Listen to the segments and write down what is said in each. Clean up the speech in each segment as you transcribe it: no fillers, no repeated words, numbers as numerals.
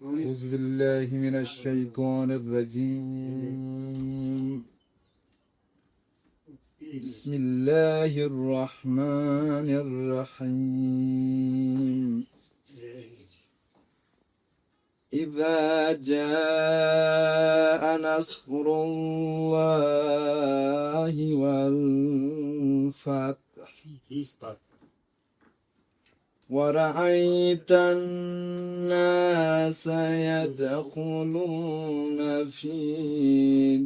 أعوذ بالله من الشيطان الرجيم. بسم الله الرحمن الرحيم. إذا جاء نصر الله والفتح ورأيت الناس يدخلون في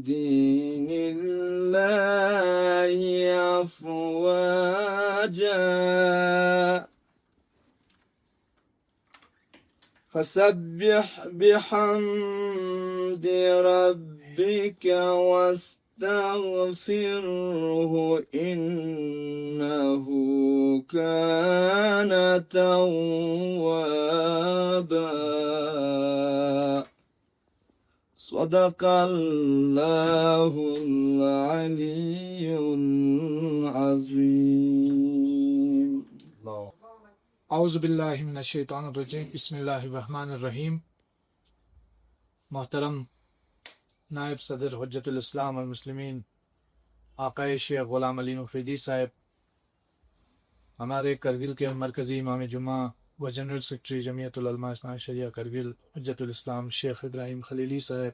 دين الله أفواجا فسبح بحمد ربك واستغفره إنه كان توابا. صدق الله العلي العظيم. اعوذ باللہ من الشیطان الرجیم. بسم اللہ الرحمن الرحیم. محترم نائب صدر حجت الاسلام والمسلمین آقا شیخ غلام علی نفیدی صاحب، ہمارے کرگل کے مرکزی امام جمعہ و جنرل سیکرٹری جمعیت العلماء اثنا عشریہ کرگل حجت الاسلام شیخ ابراہیم خلیلی صاحب،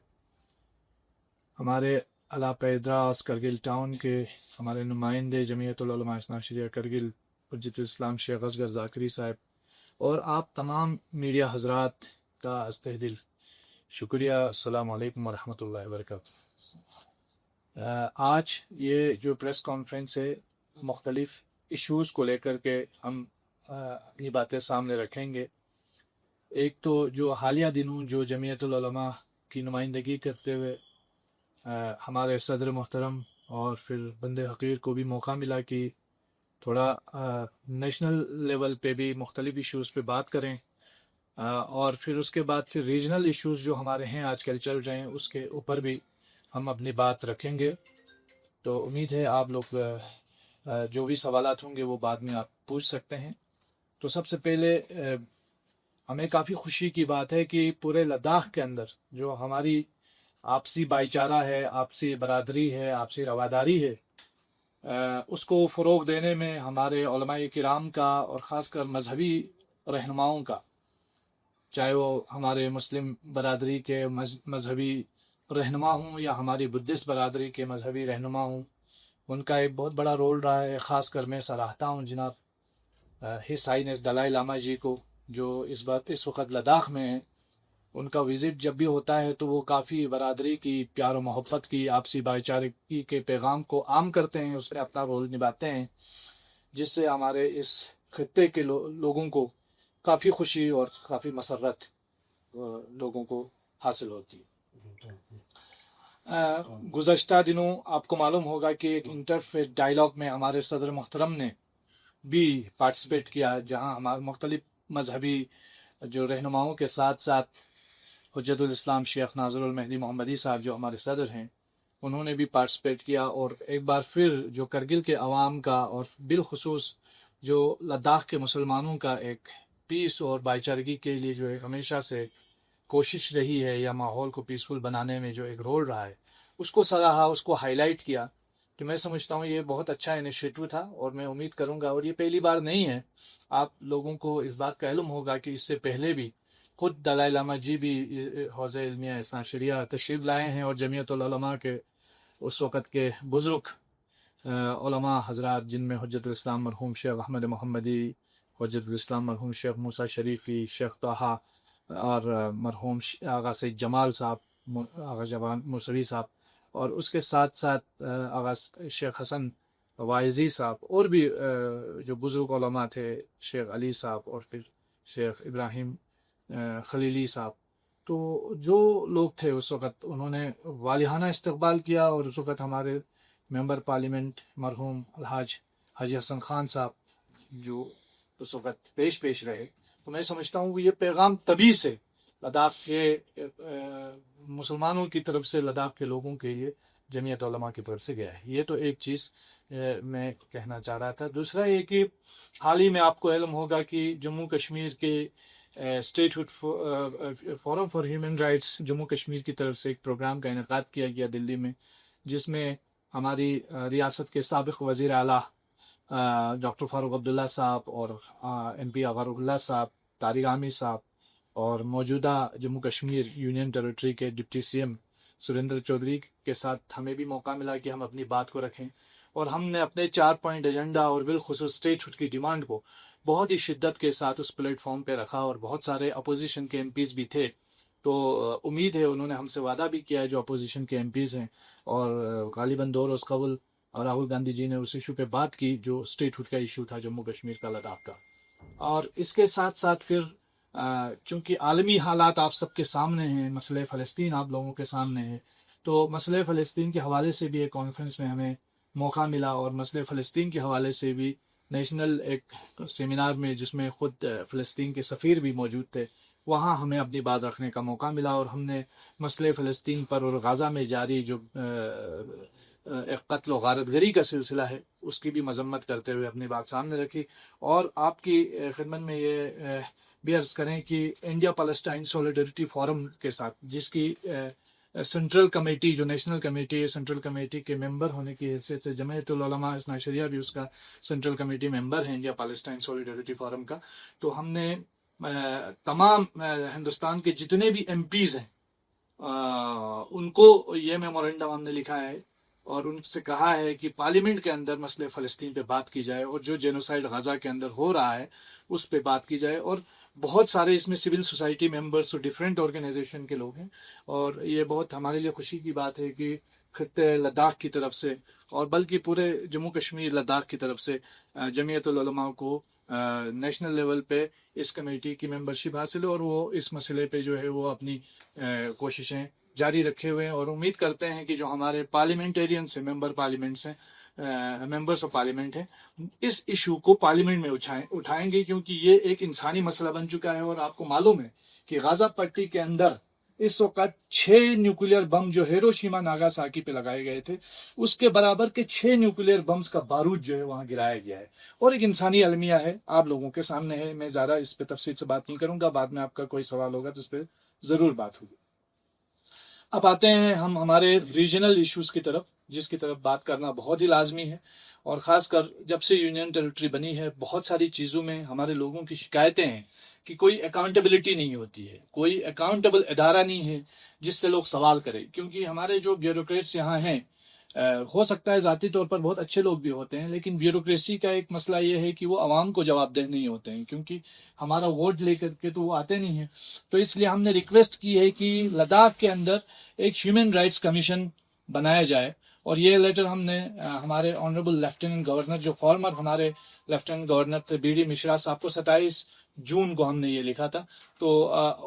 ہمارے علاقہ ادراس کرگل ٹاؤن کے ہمارے نمائندے جمعیت العلماء اثنا عشریہ کرگل حجت الاسلام شیخ اصغر ذاکری صاحب، اور آپ تمام میڈیا حضرات کا تہ دل شکریہ. السلام علیکم ورحمۃ اللہ وبرکاتہ. آج یہ جو پریس کانفرنس ہے مختلف ایشوز کو لے کر کے ہم اپنی باتیں سامنے رکھیں گے. ایک تو جو حالیہ دنوں جو جمعیت العلماء کی نمائندگی کرتے ہوئے ہمارے صدر محترم اور پھر بند حقیر کو بھی موقع ملا کہ تھوڑا نیشنل لیول پہ بھی مختلف ایشوز پہ بات کریں، اور پھر اس کے بعد پھر ریجنل ایشوز جو ہمارے ہیں آج کل چل رہے ہیں اس کے اوپر بھی ہم اپنی بات رکھیں گے. تو امید ہے آپ لوگ جو بھی سوالات ہوں گے وہ بعد میں آپ پوچھ سکتے ہیں. تو سب سے پہلے ہمیں کافی خوشی کی بات ہے کہ پورے لداخ کے اندر جو ہماری آپسی بھائی چارہ ہے، آپسی برادری ہے، آپسی رواداری ہے، اس کو فروغ دینے میں ہمارے علماء کرام کا اور خاص کر مذہبی رہنماؤں کا، چاہے وہ ہمارے مسلم برادری کے مذہبی رہنما ہوں یا ہماری بدھسٹ برادری کے مذہبی رہنما ہوں، ان کا ایک بہت بڑا رول رہا ہے. خاص کر میں سراہتا ہوں جناب ہز ہائینس دلائی لاما جی کو، جو اس وقت لداخ میں ہیں. ان کا وزٹ جب بھی ہوتا ہے تو وہ کافی برادری کی پیار و محبت کی، آپسی بھائی چارگی کے پیغام کو عام کرتے ہیں، اس میں اپنا رول نبھاتے ہیں، جس سے ہمارے اس خطے کے لوگوں کو کافی خوشی اور کافی مسرت لوگوں کو حاصل ہوتی ہے. گزشتہ دنوں آپ کو معلوم ہوگا کہ ایک انٹرفیتھ ڈائیلاگ میں ہمارے صدر محترم نے بھی پارٹیسپیٹ کیا، جہاں ہمارے مختلف مذہبی جو رہنماؤں کے ساتھ ساتھ حجت الاسلام شیخ ناظر المہدی محمدی صاحب جو ہمارے صدر ہیں انہوں نے بھی پارٹیسپیٹ کیا. اور ایک بار پھر جو کرگل کے عوام کا اور بالخصوص جو لداخ کے مسلمانوں کا ایک پیس اور بھائی چارگی کے لیے جو ایک ہمیشہ سے کوشش رہی ہے یا ماحول کو پیسفل بنانے میں جو ایک رول رہا ہے، اس کو سراہا، اس کو ہائی لائٹ کیا. کہ میں سمجھتا ہوں یہ بہت اچھا انیشیٹو تھا، اور میں امید کروں گا، اور یہ پہلی بار نہیں ہے، آپ لوگوں کو اس بات کا علم ہوگا کہ اس سے پہلے بھی خود دلائی لاما جی بھی حوزہ علمیہ اثنا عشریہ تشریف لائے ہیں، اور جمعیت العلماء کے اس وقت کے بزرگ علماء حضرات، جن میں حجت الاسلام مرحوم شیخ احمد محمدی، حجت الاسلام مرحوم شیخ موسیٰ شریفی، شیخ طہا، اور مرحوم آغا سید جمال صاحب، آغا جوان موسوی صاحب، اور اس کے ساتھ ساتھ آغا شیخ حسن وائزی صاحب، اور بھی جو بزرگ علماء تھے، شیخ علی صاحب اور پھر شیخ ابراہیم خلیلی صاحب. تو جو لوگ تھے اس وقت انہوں نے والہانہ استقبال کیا، اور اس وقت ہمارے ممبر پارلیمنٹ مرحوم الحاج حاجی حسن خان صاحب جو اس وقت پیش رہے. تو میں سمجھتا ہوں کہ یہ پیغام تبھی سے لداخ کے مسلمانوں کی طرف سے لداخ کے لوگوں کے لیے جمعیت علماء کی طرف سے گیا ہے. یہ تو ایک چیز میں کہنا چاہ رہا تھا. دوسرا یہ کہ حال ہی میں آپ کو علم ہوگا کہ جموں کشمیر کے statehood forum for human rights Jammu Kashmir کی طرف سے ایک پروگرام کا انعقاد کیا گیا دلی میں، جس میں ہماری ریاست کے سابق وزیر اعلیٰ ڈاکٹر فاروق عبداللہ صاحب اور ایم پی اغارق اللہ صاحب، طارق عامر صاحب اور موجودہ جموں کشمیر یونین ٹیریٹری کے deputy C M Surinder Chaudhary کے ساتھ ہمیں بھی موقع ملا کہ ہم اپنی بات کو رکھیں، اور ہم نے اپنے 4 پوائنٹ ایجنڈا اور بالخصوص اسٹیٹ ہوڈ کی ڈیمانڈ کو بہت ہی شدت کے ساتھ اس پلیٹ فارم پہ رکھا، اور بہت سارے اپوزیشن کے ایم پیز بھی تھے، تو امید ہے انہوں نے ہم سے وعدہ بھی کیا ہے جو اپوزیشن کے ایم پیز ہیں، اور غالباً 2 روز قبل اور راہل گاندھی جی نے اس ایشو پہ بات کی جو اسٹیٹ ہوڈ کا ایشو تھا جموں کشمیر کا، لداخ کا۔ اور اس کے ساتھ ساتھ پھر چونکہ عالمی حالات آپ سب کے سامنے ہیں، مسئلہ فلسطین آپ لوگوں کے سامنے ہے، تو مسئلہ فلسطین کے حوالے سے بھی ایک کانفرنس میں ہمیں موقع ملا، اور مسئلہ فلسطین کے حوالے سے بھی نیشنل ایک سیمینار میں جس میں خود فلسطین کے سفیر بھی موجود تھے، وہاں ہمیں اپنی بات رکھنے کا موقع ملا، اور ہم نے مسئلہ فلسطین پر اور غزہ میں جاری جو ایک قتل و غارت گری کا سلسلہ ہے اس کی بھی مذمت کرتے ہوئے اپنی بات سامنے رکھی، اور آپ کی خدمت میں یہ بھی عرض کریں کہ انڈیا پیلسٹائن سولیڈریٹی فورم کے ساتھ، جس کی سینٹرل کمیٹی جو نیشنل کمیٹی ہے، سینٹرل کمیٹی کے ممبر ہونے کی حیثیت سے جمعیت العلماء اثنا عشریہ بھی اس کا سینٹرل کمیٹی ممبر ہے انڈیا پیلسٹائن سولیڈریٹی فورم کا، تو ہم نے تمام ہندوستان کے جتنے بھی ایم پیز ہیں ان کو یہ میمورنڈم ہم نے لکھا ہے، اور ان سے کہا ہے کہ پارلیمنٹ کے اندر مسئلہ فلسطین پہ بات کی جائے، اور جو جینوسائیڈ غزہ کے اندر ہو رہا ہے اس پہ بات کی جائے، اور بہت سارے اس میں سول سوسائٹی ممبرس اور ڈیفرنٹ آرگنائزیشن کے لوگ ہیں، اور یہ بہت ہمارے لیے خوشی کی بات ہے کہ خطے لداخ کی طرف سے اور بلکہ پورے جموں کشمیر لداخ کی طرف سے جمعیت العلماء کو نیشنل لیول پہ اس کمیٹی کی ممبرشپ حاصل ہے، اور وہ اس مسئلے پہ جو ہے وہ اپنی کوششیں جاری رکھے ہوئے ہیں، اور امید کرتے ہیں کہ جو ہمارے پارلیمنٹیرینس ہیں، ممبر پارلیمنٹس ہیں، ممبرس آف پارلیمنٹ ہیں، اس ایشو کو پارلیمنٹ میں اٹھائیں گے، کیونکہ یہ ایک انسانی مسئلہ بن چکا ہے، اور آپ کو معلوم ہے کہ غزہ پٹی کے اندر اس وقت 6 نیوکلیئر بم جو ہیروشیما ناگاساکی پہ لگائے گئے تھے اس کے برابر کے 6 نیوکلیئر بمز کا بارود جو ہے وہاں گرایا گیا ہے، اور ایک انسانی المیہ ہے، آپ لوگوں کے سامنے ہے، میں زیادہ اس پہ تفصیل سے بات نہیں کروں گا، بعد میں آپ کا کوئی سوال ہوگا تو اس پہ ضرور بات ہوگی۔ اب آتے ہیں ہم ہمارے ریجنل ایشوز کی طرف، جس کی طرف بات کرنا بہت ہی لازمی ہے، اور خاص کر جب سے یونین ٹیریٹری بنی ہے بہت ساری چیزوں میں ہمارے لوگوں کی شکایتیں ہیں کہ کوئی اکاؤنٹیبلٹی نہیں ہوتی ہے، کوئی اکاؤنٹیبل ادارہ نہیں ہے جس سے لوگ سوال کریں، کیونکہ ہمارے جو بیوروکریٹس یہاں ہیں ہو سکتا ہے ذاتی طور پر بہت اچھے لوگ بھی ہوتے ہیں، لیکن بیوروکریسی کا ایک مسئلہ یہ ہے کہ وہ عوام کو جواب دہ نہیں ہوتے ہیں، کیونکہ ہمارا ووٹ لے کر کے تو وہ آتے نہیں ہیں، تو اس لیے ہم نے ریکویسٹ کی ہے کہ لداخ کے اندر ایک ہیومن رائٹس کمیشن بنایا جائے، اور یہ لیٹر ہم نے ہمارے آنریبل لیفٹیننٹ گورنر جو فارمر ہمارے لیفٹیننٹ گورنر تھے بی ڈی مشرا صاحب کو 27 جون کو ہم نے یہ لکھا تھا، تو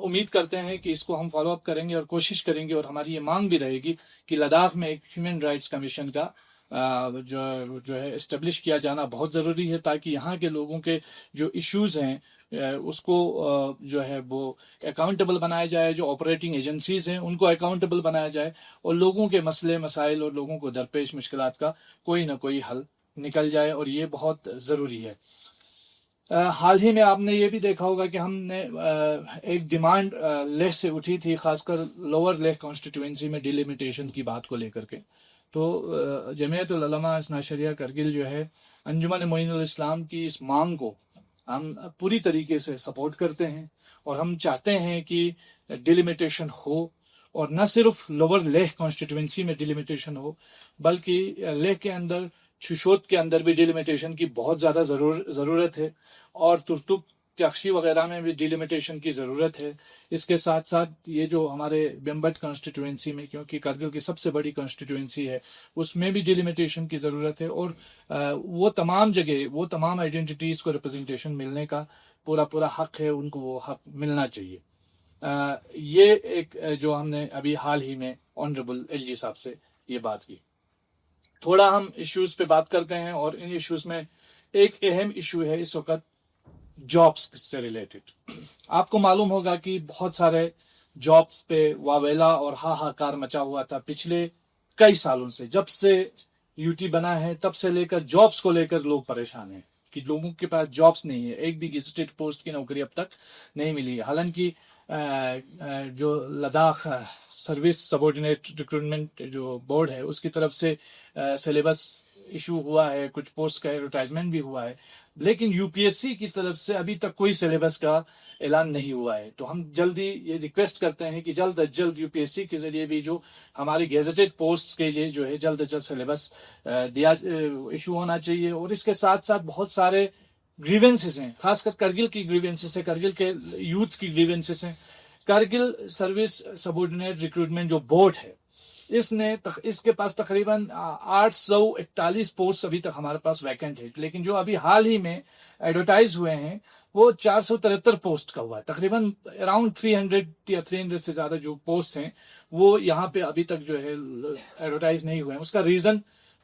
امید کرتے ہیں کہ اس کو ہم فالو اپ کریں گے اور کوشش کریں گے، اور ہماری یہ مانگ بھی رہے گی کہ لداخ میں ایک ہیومن رائٹس کمیشن کا جو ہے اسٹیبلش کیا جانا بہت ضروری ہے، تاکہ یہاں کے لوگوں کے جو ایشوز ہیں اس کو جو ہے وہ اکاؤنٹیبل بنایا جائے، جو آپریٹنگ ایجنسیز ہیں ان کو اکاؤنٹیبل بنایا جائے، اور لوگوں کے مسئلے مسائل اور لوگوں کو درپیش مشکلات کا کوئی نہ کوئی حل نکل جائے، اور یہ بہت ضروری ہے۔ حال ہی میں آپ نے یہ بھی دیکھا ہوگا کہ ہم نے ایک ڈیمانڈ لیہ سے اٹھی تھی، خاص کر لوور لیہ کانسٹیٹوئنسی میں ڈیلیمیٹیشن کی بات کو لے کر کے، تو جمعیت العلماء اثنا عشریہ کرگل جو ہے انجمن معین الاسلام کی اس مانگ کو ہم پوری طریقے سے سپورٹ کرتے ہیں، اور ہم چاہتے ہیں کہ ڈیلیمیٹیشن ہو، اور نہ صرف لوور لیہ کانسٹیٹوئنسی میں ڈیلیمیٹیشن ہو بلکہ لیہ کے اندر چھشوت کے اندر بھی ڈیلیمیٹیشن کی بہت زیادہ ضرورت ہے، اور ترتک چاکشی وغیرہ میں بھی ڈیلیمیٹیشن کی ضرورت ہے۔ اس کے ساتھ ساتھ یہ جو ہمارے بیمبٹ کانسٹیٹوئنسی میں، کیونکہ کرگل کی سب سے بڑی کانسٹیٹوئنسی ہے، اس میں بھی ڈیلیمیٹیشن کی ضرورت ہے، اور وہ تمام جگہ وہ تمام آئیڈینٹیٹیز کو ریپرزنٹیشن ملنے کا پورا حق ہے، ان کو وہ حق ملنا چاہیے۔ یہ ایک جو ہم نے ابھی حال ہی میں آنریبل ایل جی صاحب سے یہ بات کی۔ تھوڑا ہم ایشوز پہ بات کرتے ہیں، اور ان ایشوز میں ایک اہم ایشو ہے اس وقت جابس سے ریلیٹڈ۔ آپ کو معلوم ہوگا کہ بہت سارے جابس پہ واویلا اور ہاہاکار مچا ہوا تھا پچھلے کئی سالوں سے، جب سے یو ٹی بنا ہے تب سے لے کر جابس کو لے کر لوگ پریشان ہیں کہ لوگوں کے پاس جابس نہیں ہے. ایک بھی گزٹڈ پوسٹ کی نوکری اب تک نہیں ملی. حالانکہ جو لداخ سروس سبارڈینیٹ ریکروٹمنٹ جو بورڈ ہے اس کی طرف سے سلیبس ایشو ہوا ہے, کچھ پوسٹ کا ایڈورٹائزمنٹ بھی ہوا ہے, لیکن یو پی ایس سی کی طرف سے ابھی تک کوئی سلیبس کا اعلان نہیں ہوا ہے. تو ہم جلدی یہ ریکویسٹ کرتے ہیں کہ جلد از جلد یو پی ایس سی کے ذریعے بھی جو ہماری گیزٹڈ پوسٹ کے لیے جو ہے جلد از جلد سلیبس ایشو ہونا چاہیے. اور اس کے ساتھ ساتھ بہت سارے گریونسز ہیں, خاص کر کرگل کی گریونسز ہیں, کرگل کے یوتھ کی گریونسز ہیں. کرگل سروس سبارڈینیٹ ریکروٹمنٹ جو بورڈ ہے اس کے پاس تقریباً 841 پوسٹ ابھی تک ہمارے پاس ویکنٹ ہے, لیکن جو ابھی حال ہی میں ایڈورٹائز ہوئے ہیں وہ 473 پوسٹ کا ہوا ہے. تقریباً اراؤنڈ 300 یا 300 سے زیادہ جو پوسٹ ہیں وہ یہاں پہ ابھی تک جو ہے ایڈورٹائز نہیں ہوئے ہیں. اس کا ریزن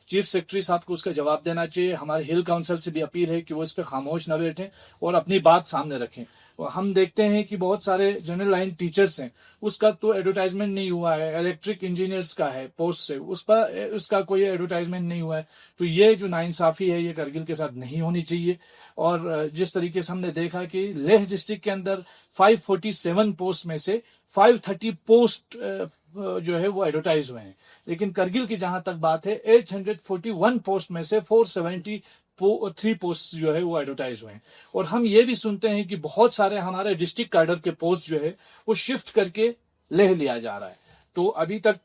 چیف سیکرٹری صاحب کو اس کا جواب دینا چاہیے. ہمارے ہل کاؤنسل سے بھی اپیل ہے کہ وہ اس پہ خاموش نہ بیٹھیں اور اپنی بات سامنے رکھیں. ہم دیکھتے ہیں کہ بہت سارے جنرل لائن ٹیچرز ہیں, اس کا تو ایڈورٹائزمنٹ نہیں ہوا ہے. الیکٹرک انجینئرز کا ہے پوسٹ سے, اس کا کوئی ایڈورٹائزمنٹ نہیں ہوا ہے. تو یہ جو ناانصافی ہے یہ کرگل کے ساتھ نہیں ہونی چاہیے. اور جس طریقے سے ہم نے دیکھا کہ لیہ ڈسٹرکٹ کے اندر 547 پوسٹ میں سے 530 پوسٹ جو ہے وہ ایڈورٹائز ہوئے ہیں, لیکن کرگل کی جہاں تک بات ہے 841 پوسٹ میں سے 473 پوسٹ جو ہے وہ ایڈورٹائز ہوئے ہیں. اور ہم یہ بھی سنتے ہیں کہ بہت سارے ہمارے ڈسٹرکٹ کیڈر کے پوسٹ جو ہے وہ شفٹ کر کے لیہ لیا جا رہا ہے. تو ابھی تک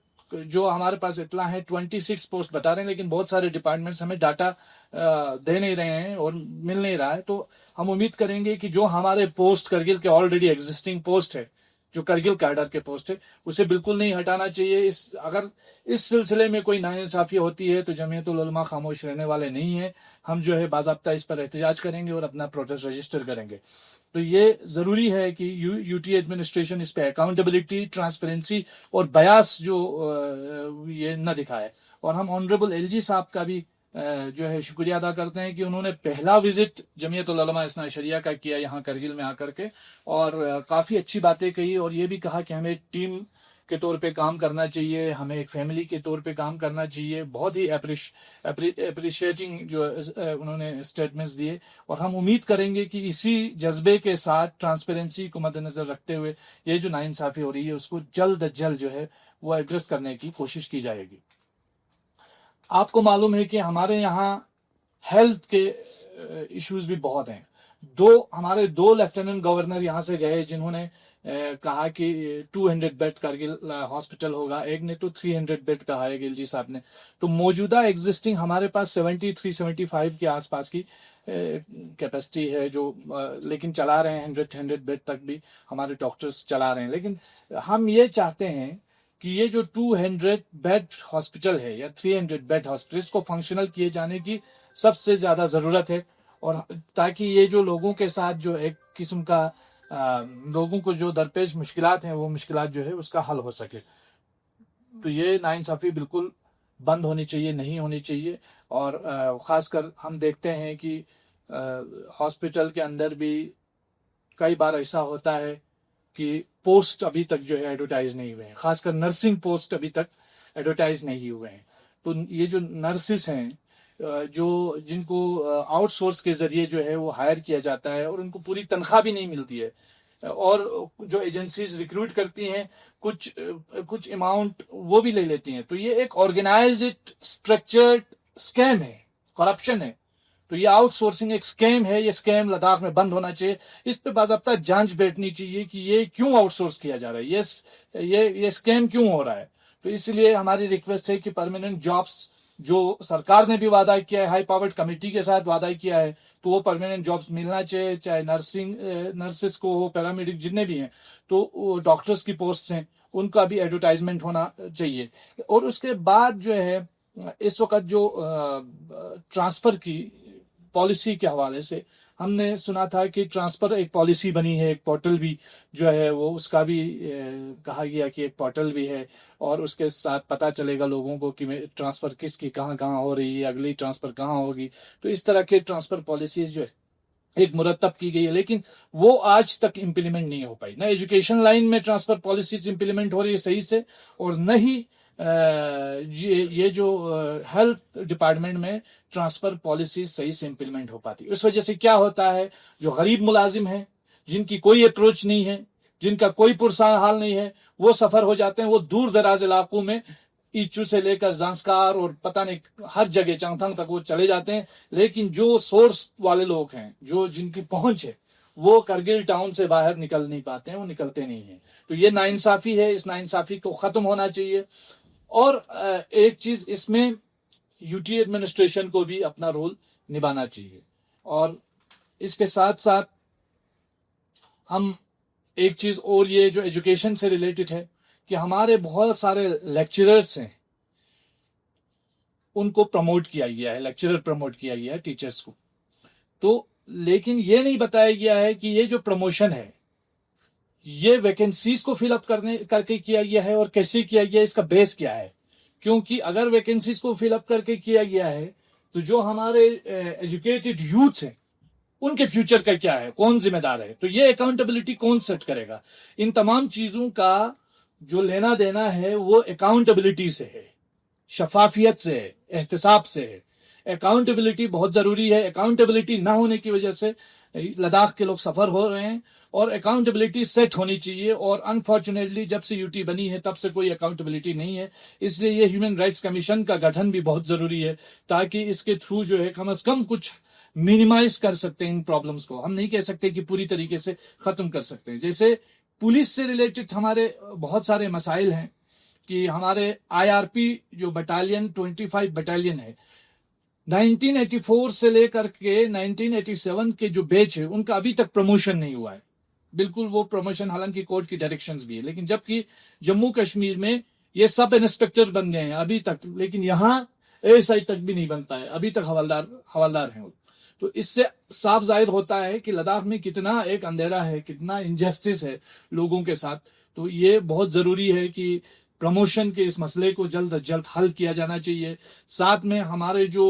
جو ہمارے پاس اطلاع ہے 26 پوسٹ بتا رہے ہیں, لیکن بہت سارے ڈپارٹمنٹس ہمیں ڈاٹا دے نہیں رہے ہیں اور مل نہیں رہا ہے. تو ہم امید کریں گے کہ جو ہمارے پوسٹ کرگل کے آلریڈی ایگزسٹنگ پوسٹ ہے, جو کرگل کیڈر کے پوسٹ ہے, اسے بالکل نہیں ہٹانا چاہیے. اگر اس سلسلے میں کوئی ناانصافی ہوتی ہے تو جمعیت العلماء خاموش رہنے والے نہیں ہیں. ہم جو ہے باضابطہ اس پر احتجاج کریں گے اور اپنا پروٹیسٹ رجسٹر کریں گے. تو یہ ضروری ہے کہ یو ٹی ایڈمنسٹریشن اس پہ اکاؤنٹیبلٹی, ٹرانسپیرنسی اور بیاس جو یہ نہ دکھائے. اور ہم آنریبل ایل جی صاحب کا بھی جو ہے شکریہ ادا کرتے ہیں کہ انہوں نے پہلا وزٹ جمعیت العلماء اثنا عشریہ کا کیا یہاں کرگل میں آ کر کے, اور کافی اچھی باتیں کہی, اور یہ بھی کہا کہ ہمیں ٹیم کے طور پہ کام کرنا چاہیے, ہمیں ایک فیملی کے طور پہ کام کرنا چاہیے. بہت ہی اپریشیٹنگ جو انہوں نے اسٹیٹمنٹس دیے, اور ہم امید کریں گے کہ اسی جذبے کے ساتھ ٹرانسپیرنسی کو مد نظر رکھتے ہوئے یہ جو ناانصافی ہو رہی ہے اس کو جلد از جلد جو ہے وہ ایڈریس کرنے کی کوشش کی جائے گی. آپ کو معلوم ہے کہ ہمارے یہاں ہیلتھ کے ایشوز بھی بہت ہیں. ہمارے دو لیفٹیننٹ گورنر یہاں سے گئے جنہوں نے کہا کہ 200 بیڈ کرگل ہاسپٹل ہوگا, ایک نے تو 300 بیڈ کہا ہے گل جی صاحب نے. تو موجودہ ایگزسٹنگ ہمارے پاس 73-75 کے آس پاس کی کیپیسٹی ہے جو, لیکن چلا رہے ہیں 100 بیڈ تک بھی ہمارے ڈاکٹرز چلا رہے ہیں. لیکن ہم یہ چاہتے ہیں کہ یہ جو 200 بیڈ ہاسپٹل ہے یا 300 بیڈ ہاسپٹل, اس کو فنکشنل کیے جانے کی سب سے زیادہ ضرورت ہے, اور تاکہ یہ جو لوگوں کے ساتھ جو ایک قسم کا لوگوں کو جو درپیش مشکلات ہیں وہ مشکلات جو ہے اس کا حل ہو سکے. تو یہ ناانصافی بالکل بند ہونی چاہیے, نہیں ہونی چاہیے. اور خاص کر ہم دیکھتے ہیں کہ ہاسپٹل کے اندر بھی کئی بار ایسا ہوتا ہے کہ پوسٹ ابھی تک جو ہے ایڈورٹائز نہیں ہوئے ہیں, خاص کر نرسنگ پوسٹ ابھی تک ایڈورٹائز نہیں ہوئے ہیں. تو یہ جو نرسز ہیں جن کو آؤٹ سورس کے ذریعے جو ہے وہ ہائر کیا جاتا ہے اور ان کو پوری تنخواہ بھی نہیں ملتی ہے, اور جو ایجنسیز ریکروٹ کرتی ہیں کچھ اماؤنٹ وہ بھی لے لیتی ہیں. تو یہ ایک آرگنائزڈ اسٹرکچرڈ اسکیم ہے, کرپشن ہے. تو یہ آؤٹ سورسنگ ایک اسکیم ہے, یہ اسکیم لداخ میں بند ہونا چاہیے. اس پہ باضابطہ جانچ بیٹھنی چاہیے کہ یہ کیوں آؤٹ سورس کیا جا رہا ہے, یہ اسکیم کیوں ہو رہا ہے. تو اس لیے ہماری ریکویسٹ ہے کہ پرماننٹ جابس جو سرکار نے بھی وعدہ کیا ہے, ہائی پاورڈ کمیٹی کے ساتھ وعدہ کیا ہے, تو وہ پرماننٹ جابس ملنا چاہیے, چاہے نرسز کو ہو, پیرامیڈک جتنے بھی ہیں, تو ڈاکٹرز کی پوسٹ ہیں ان کا بھی ایڈورٹائزمنٹ ہونا چاہیے. اور اس کے بعد جو ہے اس وقت جو ٹرانسفر کی پالیسی کے حوالے سے ہم نے سنا تھا کہ ٹرانسفر ایک پالیسی بنی ہے, ایک پورٹل بھی جو ہے وہ اس کا بھی کہا گیا کہ ایک پورٹل بھی ہے, اور اس کے ساتھ پتہ چلے گا لوگوں کو کہ ٹرانسفر کس کی کہاں کہاں ہو رہی ہے, اگلی ٹرانسفر کہاں ہوگی. تو اس طرح کے ٹرانسفر پالیسیز جو ہے ایک مرتب کی گئی ہے, لیکن وہ آج تک امپلیمنٹ نہیں ہو پائی. نہ ایجوکیشن لائن میں ٹرانسفر پالیسیز امپلیمنٹ ہو رہی ہے صحیح سے, اور نہ ہی یہ جو ہیلتھ ڈپارٹمنٹ میں ٹرانسفر پالیسی صحیح سے امپلیمنٹ ہو پاتی. اس وجہ سے کیا ہوتا ہے، جو غریب ملازم ہیں، جن کی کوئی اپروچ نہیں ہے، جن کا کوئی پرسان حال نہیں ہے، وہ سفر ہو جاتے ہیں. وہ دور دراز علاقوں میں ایچو سے لے کر زانسکار اور پتہ نہیں ہر جگہ چانگتھانگ تک وہ چلے جاتے ہیں. لیکن جو سورس والے لوگ ہیں، جو جن کی پہنچ ہے، وہ کرگل ٹاؤن سے باہر نکل نہیں پاتے ہیں، وہ نکلتے نہیں ہیں. تو یہ ناانصافی ہے، اس ناانصافی کو ختم ہونا چاہیے. اور ایک چیز اس میں یو ٹی ایڈمنسٹریشن کو بھی اپنا رول نبھانا چاہیے. اور اس کے ساتھ ساتھ ہم ایک چیز اور، یہ جو ایجوکیشن سے ریلیٹڈ ہے، کہ ہمارے بہت سارے لیکچررز ہیں، ان کو پروموٹ کیا گیا ہے، لیکچرر پروموٹ کیا گیا ہے ٹیچرز کو. تو لیکن یہ نہیں بتایا گیا ہے کہ یہ جو پروموشن ہے، یہ ویکنسیز کو فل اپ کر کے کیا گیا ہے اور کیسے کیا گیا ہے، اس کا بیس کیا ہے. کیونکہ اگر ویکنسیز کو فل اپ کر کے کیا گیا ہے تو جو ہمارے ایجوکیٹڈ یوتھس ہیں، ان کے فیوچر کا کیا ہے، کون ذمہ دار ہے. تو یہ اکاؤنٹیبلٹی کون سیٹ کرے گا؟ ان تمام چیزوں کا جو لینا دینا ہے وہ اکاؤنٹیبلٹی سے ہے، شفافیت سے ہے، احتساب سے ہے. اکاؤنٹیبلٹی بہت ضروری ہے. اکاؤنٹیبلٹی نہ ہونے کی وجہ سے لداخ کے لوگ سفر ہو رہے ہیں، اور اکاؤنٹیبلٹی سیٹ ہونی چاہیے. اور انفارچونیٹلی جب سے یو ٹی بنی ہے تب سے کوئی اکاؤنٹیبلٹی نہیں ہے. اس لیے یہ ہیومن رائٹس کمیشن کا گٹھن بھی بہت ضروری ہے، تاکہ اس کے تھرو جو ہے کم از کم کچھ منیمائز کر سکتے ہیں ان پرابلمز کو. ہم نہیں کہہ سکتے کہ پوری طریقے سے ختم کر سکتے ہیں. جیسے پولیس سے ریلیٹڈ ہمارے بہت سارے مسائل ہیں، کہ ہمارے آئی آر پی جو بٹالین 25 بٹالین ہے، 1984 سے لے کر کے 1987 کے جو بیچ ہے، ان کا ابھی تک پروموشن نہیں ہوا ہے. بالکل وہ پروموشن حالانکہ کورٹ کی ڈائریکشنز بھی ہے، لیکن جبکہ جموں کشمیر میں یہ سب انسپیکٹر بن گئے ہیں ابھی تک، لیکن یہاں ایس آئی تک بھی نہیں بنتا ہے، ابھی تک حوالدار ہیں. تو اس سے صاف ظاہر ہوتا ہے کہ لداخ میں کتنا ایک اندھیرا ہے، کتنا انجسٹس ہے لوگوں کے ساتھ. تو یہ بہت ضروری ہے کہ پروموشن کے اس مسئلے کو جلد از جلد حل کیا جانا چاہیے. ساتھ میں ہمارے جو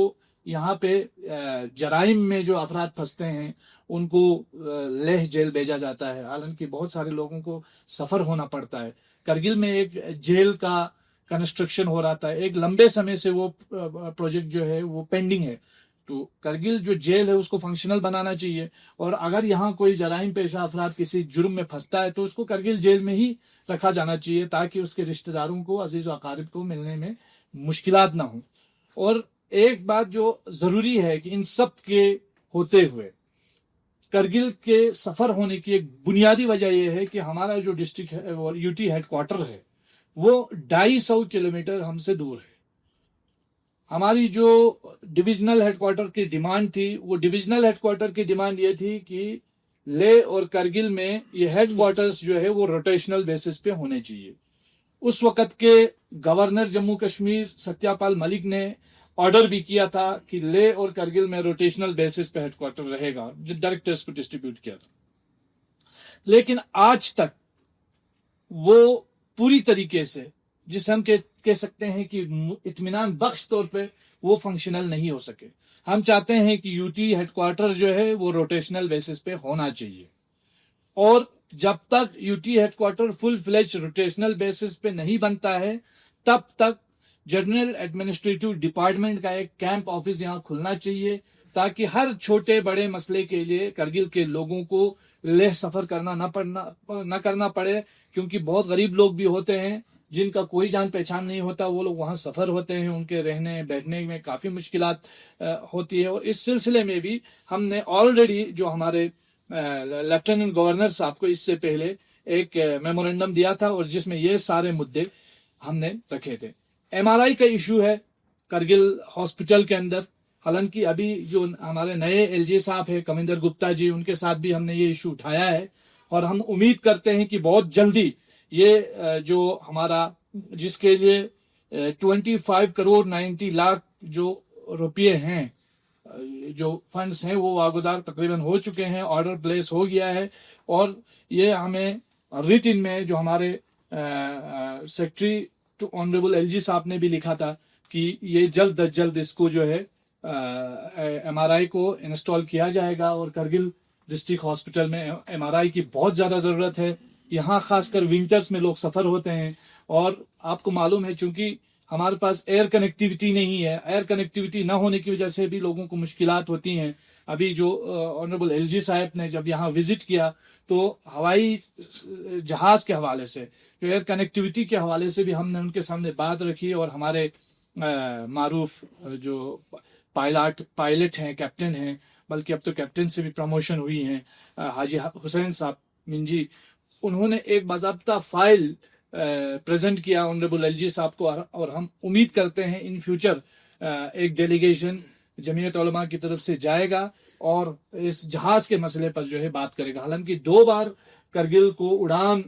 یہاں پہ جرائم میں جو افراد پھنستے ہیں، ان کو لیہ جیل بھیجا جاتا ہے، حالانکہ بہت سارے لوگوں کو سفر ہونا پڑتا ہے. کرگل میں ایک جیل کا کنسٹرکشن ہو رہا تھا، ایک لمبے سمے سے وہ پروجیکٹ جو ہے وہ پینڈنگ ہے. تو کرگل جو جیل ہے اس کو فنکشنل بنانا چاہیے. اور اگر یہاں کوئی جرائم پیشہ افراد کسی جرم میں پھنستا ہے تو اس کو کرگل جیل میں ہی رکھا جانا چاہیے، تاکہ اس کے رشتہ داروں کو، عزیز و اقارب کو ملنے میں مشکلات نہ ہوں. اور ایک بات جو ضروری ہے کہ ان سب کے ہوتے ہوئے کرگل کے سفر ہونے کی ایک بنیادی وجہ یہ ہے کہ ہمارا جو ڈسٹرکٹ ہے، یو ٹی ہیڈ کوارٹر ہے، وہ 250 کلومیٹر ہم سے دور ہے. ہماری جو ڈویژنل ہیڈ کوارٹر کی ڈیمانڈ تھی، وہ ڈویژنل ہیڈ کوارٹر کی ڈیمانڈ یہ تھی کہ لے اور کرگل میں یہ ہیڈ کوارٹرز جو ہے وہ روٹیشنل بیسس پہ ہونے چاہیے. اس وقت کے گورنر جموں کشمیر ستیہ پال ملک نے آرڈر بھی کیا تھا کہ لے اور کرگل میں روٹیشنل بیسس پہ ہیڈ کوارٹر رہے گا، جو ڈائریکٹرز کو ڈسٹریبیوٹ کیا تھا. لیکن آج تک وہ پوری طریقے سے، جسے ہم کہہ سکتے ہیں کہ اطمینان بخش طور پہ، وہ فنکشنل نہیں ہو سکے. ہم چاہتے ہیں کہ یو ٹی ہیڈ کوارٹر جو ہے وہ روٹیشنل بیسس پہ ہونا چاہیے. اور جب تک یو ٹی ہیڈ کوارٹر فل فلیج روٹیشنل بیسس پہ نہیں بنتا ہے، تب تک جنرل ایڈمنسٹریٹو ڈپارٹمنٹ کا ایک کیمپ آفس یہاں کھلنا چاہیے، تاکہ ہر چھوٹے بڑے مسئلے کے لیے کرگل کے لوگوں کو لیہ سفر نہ کرنا پڑے. کیونکہ بہت غریب لوگ بھی ہوتے ہیں جن کا کوئی جان پہچان نہیں ہوتا، وہ لوگ وہاں سفر ہوتے ہیں، ان کے رہنے بیٹھنے میں کافی مشکلات ہوتی ہے. اور اس سلسلے میں بھی ہم نے آلریڈی جو ہمارے لیفٹیننٹ گورنر صاحب کو اس سے پہلے ایک میمورنڈم دیا تھا، اور جس میں یہ سارے مدعے ہم نے رکھے تھے. ایم آر آئی کا ایشو ہے کرگل ہاسپٹل کے اندر، حالانکہ ابھی جو ہمارے نئے ایل جی صاحب ہیں کمیندر گپتا جی، ان کے ساتھ بھی ہم نے یہ ایشو اٹھایا ہے. اور ہم امید کرتے ہیں کہ بہت جلدی یہ جو ہمارا، جس کے لیے 25 کروڑ 90 لاکھ جو روپیے ہیں، جو فنڈز ہیں، وہ واگزار تقریباً ہو چکے ہیں، آرڈر پلیس ہو گیا ہے. اور یہ ہمیں ریٹن میں جو ہمارے secretary to honourable L G sahab نے بھی لکھا تھا کہ یہ جلد از جلد اس کو جو ہے ایم آر آئی کو انسٹال کیا جائے گا. اور کرگل ڈسٹرکٹ ہاسپٹل میں ایم آر آئی کی بہت زیادہ ضرورت ہے. یہاں خاص کر ونٹرز میں لوگ سفر ہوتے ہیں، اور آپ کو معلوم ہے چونکہ ہمارے پاس ایئر کنیکٹیویٹی نہیں ہے، ایئر کنیکٹیویٹی نہ ہونے کی وجہ سے بھی لوگوں کو مشکلات ہوتی ہیں. ابھی جو آنریبل ایل جی صاحب نے جب یہاں وزٹ کیا تو ہوائی جہاز کے حوالے سے، جو ایئر کنیکٹیویٹی کے حوالے سے بھی ہم نے ان کے سامنے بات رکھی، اور ہمارے معروف جو پائلٹ ہیں، کیپٹن ہیں، بلکہ اب تو کیپٹن سے بھی پروموشن ہوئی ہیں، حاجی حسین صاحب منجی، انہوں نے ایک باضابطہ فائل پریزنٹ کیا آنریبل ایل جی صاحب کو، اور ہم امید کرتے ہیں ان فیوچر ایک ڈیلیگیشن جمعیت علماء کی طرف سے جائے گا اور اس جہاز کے مسئلے پر جو ہے بات کرے گا. حالانکہ 2 بار کرگل کو اڑان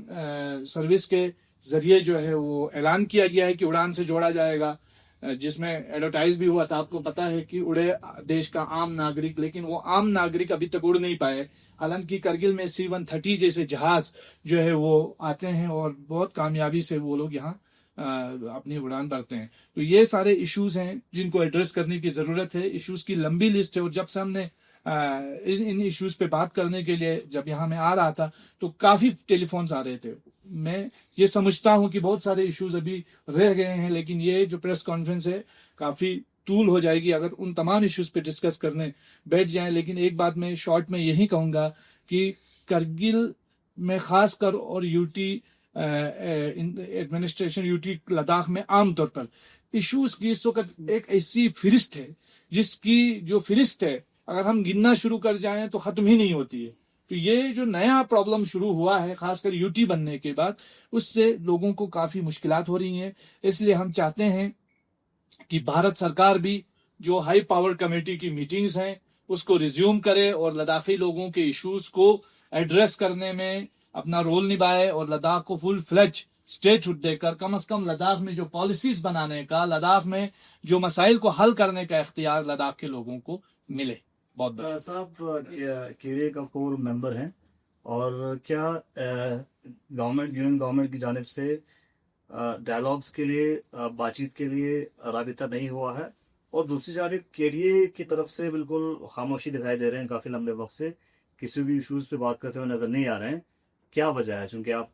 سروس کے ذریعے جو ہے وہ اعلان کیا گیا ہے کہ اڑان سے جوڑا جائے گا، جس میں ایڈورٹائز بھی ہوا تھا. آپ کو پتا ہے کہ اڑے دیش کا عام ناگرک، لیکن وہ عام ناگرک ابھی تک اڑ نہیں پائے. حالانکہ کرگل میں C-130 جیسے جہاز جو ہے وہ آتے ہیں اور بہت کامیابی سے وہ لوگ یہاں اپنی اڑان بھرتے ہیں. تو یہ سارے ایشوز ہیں جن کو ایڈریس کرنے کی ضرورت ہے. ایشوز کی لمبی لسٹ ہے، اور جب سے ہم نے ان ایشوز پہ بات کرنے کے لیے جب یہاں میں آ رہا تھا تو کافی ٹیلی فونز آ رہے تھے. میں یہ سمجھتا ہوں کہ بہت سارے ایشوز ابھی رہ گئے ہیں، لیکن یہ جو پریس کانفرنس ہے کافی طول ہو جائے گی اگر ان تمام ایشوز پہ ڈسکس کرنے بیٹھ جائیں. لیکن ایک بات میں شارٹ میں یہی کہوں گا کہ کرگل میں خاص کر اور یوٹی ایڈمنسٹریشن، یوٹی لداخ میں عام طور پر ایشوز کی اس وقت ایک ایسی فہرست ہے جس کی جو فہرست ہے اگر ہم گننا شروع کر جائیں تو ختم ہی نہیں ہوتی ہے. تو یہ جو نیا پرابلم شروع ہوا ہے خاص کر یوٹی بننے کے بعد، اس سے لوگوں کو کافی مشکلات ہو رہی ہیں. اس لیے ہم چاہتے ہیں کہ بھارت سرکار بھی جو ہائی پاور کمیٹی کی میٹنگز ہیں اس کو ریزیوم کرے اور لداخی لوگوں کے ایشوز کو ایڈریس کرنے میں اپنا رول نبھائے، اور لداخ کو فل فلیج اسٹیٹ دے کر کم از کم لداخ میں جو پالیسیز بنانے کا، لداخ میں جو مسائل کو حل کرنے کا اختیار لداخ کے لوگوں کو ملے. بہت بہت صاحب کیڑے کا کور ممبر ہیں، اور کیا گورنمنٹ یونین گورنمنٹ کی جانب سے ڈائلاگس کے لیے، بات چیت کے لیے رابطہ نہیں ہوا ہے؟ اور دوسری جانب کیڑے کی طرف سے بالکل خاموشی دکھائی دے رہے ہیں، کافی لمبے وقت سے کسی بھی ایشوز پہ بات کرتے ہوئے نظر نہیں آ رہے ہیں. کیا وجہ ہے، چونکہ آپ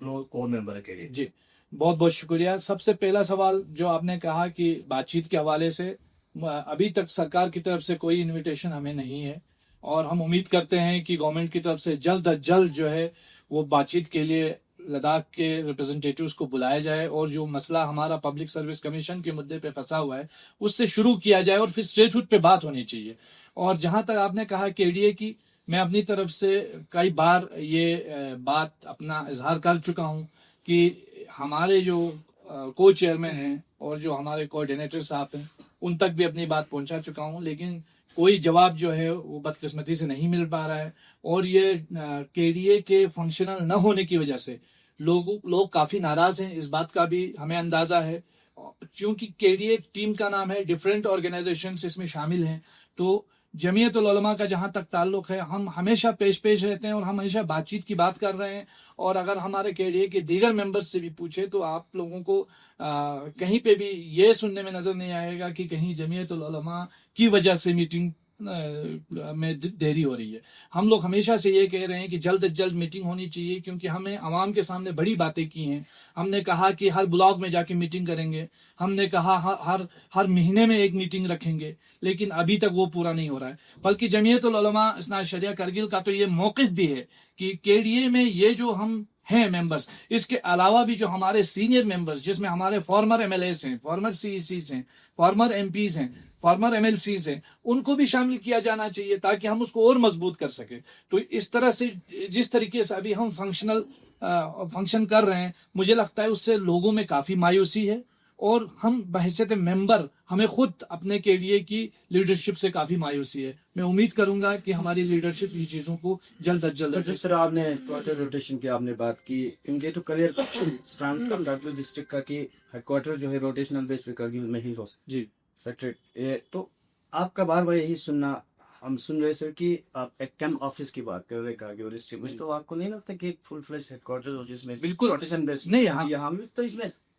لوگ کور ممبر ہے کیڑے؟ جی بہت بہت شکریہ. سب سے پہلا سوال جو آپ نے کہا کہ بات چیت کے حوالے سے، ابھی تک سرکار کی طرف سے کوئی انویٹیشن ہمیں نہیں ہے، اور ہم امید کرتے ہیں کہ گورنمنٹ کی طرف سے جلد از جلد جو ہے وہ بات چیت کے لیے لداخ کے ریپرزنٹیٹیوز کو بلایا جائے، اور جو مسئلہ ہمارا پبلک سروس کمیشن کے مدعے پہ پھنسا ہوا ہے اس سے شروع کیا جائے، اور پھر اسٹیٹ ہوڈ پہ بات ہونی چاہیے. اور جہاں تک آپ نے کہا KDA کی، میں اپنی طرف سے کئی بار یہ بات اپنا اظہار کر چکا ہوں کہ ہمارے جو کو چیئرمین ہیں اور جو ہمارے کوآرڈینیٹر صاحب ہیں ان تک بھی اپنی بات پہنچا چکا ہوں، لیکن کوئی جواب جو ہے وہ بدقسمتی سے نہیں مل پا رہا ہے. اور یہ KDA کے فنکشنل نہ ہونے کی وجہ سے لوگ کافی ناراض ہیں. اس بات کا بھی ہمیں اندازہ ہے، چونکہ KDA ٹیم کا نام ہے، ڈیفرنٹ آرگنائزیشنز اس میں شامل ہیں. تو جمعیت العلماء کا جہاں تک تعلق ہے، ہم ہمیشہ پیش رہتے ہیں اور ہم ہمیشہ بات چیت کی بات کر رہے ہیں. اور اگر ہمارے KDA کے دیگر ممبرز سے بھی پوچھے تو آپ لوگوں کو کہیں پہ بھی یہ سننے میں نظر نہیں آئے گا کہ کہیں جمعیت العلماء کی وجہ سے میٹنگ میں دیری ہو رہی ہے. ہم لوگ ہمیشہ سے یہ کہہ رہے ہیں کہ جلد از جلد میٹنگ ہونی چاہیے، کیونکہ ہمیں عوام کے سامنے بڑی باتیں کی ہیں. ہم نے کہا کہ ہر بلاک میں جا کے میٹنگ کریں گے، ہم نے کہا ہر مہینے میں ایک میٹنگ رکھیں گے، لیکن ابھی تک وہ پورا نہیں ہو رہا ہے. بلکہ جمعیت العلماء اثنا عشریہ کرگل کا تو یہ موقف بھی ہے کہ KDA میں یہ جو ہم ہیں ممبرز، اس کے علاوہ بھی جو ہمارے سینئر ممبرز، جس میں ہمارے فارمر MLAs ہیں، فارمر CECs ہیں، فارمر MPs ہیں، فارمر MLCs ہیں، ان کو بھی شامل کیا جانا چاہیے تاکہ ہم اس کو اور مضبوط کر سکیں. تو اس طرح سے جس طریقے سے ابھی ہم فنکشن کر رہے ہیں، مجھے لگتا ہے اس سے لوگوں میں کافی مایوسی ہے، اور ہم بحیثیت ممبر ہمیں خود اپنے KDA کی لیڈرشپ سے کافی مایوسی ہے. میں امید کروں گا کہ ہماری لیڈرشپ یہ چیزوں کو جلد از جلد. جس طرح آپ نے کوارٹر روٹیشن کی آپ نے بات کی، ان کے تو کلیئر اسٹانس کا ڈاکٹر ڈسٹرکٹ کا کہ ہیڈ کوارٹر جو ہے روٹیشنل بیس پہ کرگل میں ہی ہو. جی سیکٹریٹ. تو آپ کا بار بار یہی سننا ہم سن رہے سر کہ آپ ایک کیم آفس کی بات کر رہے کرگل ڈسٹرکٹ. مجھے تو آپ کو نہیں لگتا کہ ایک فل فلیش ہیڈ کوارٹر جس میں بالکل روٹیشن بیس نہیں، یہاں تو اس میں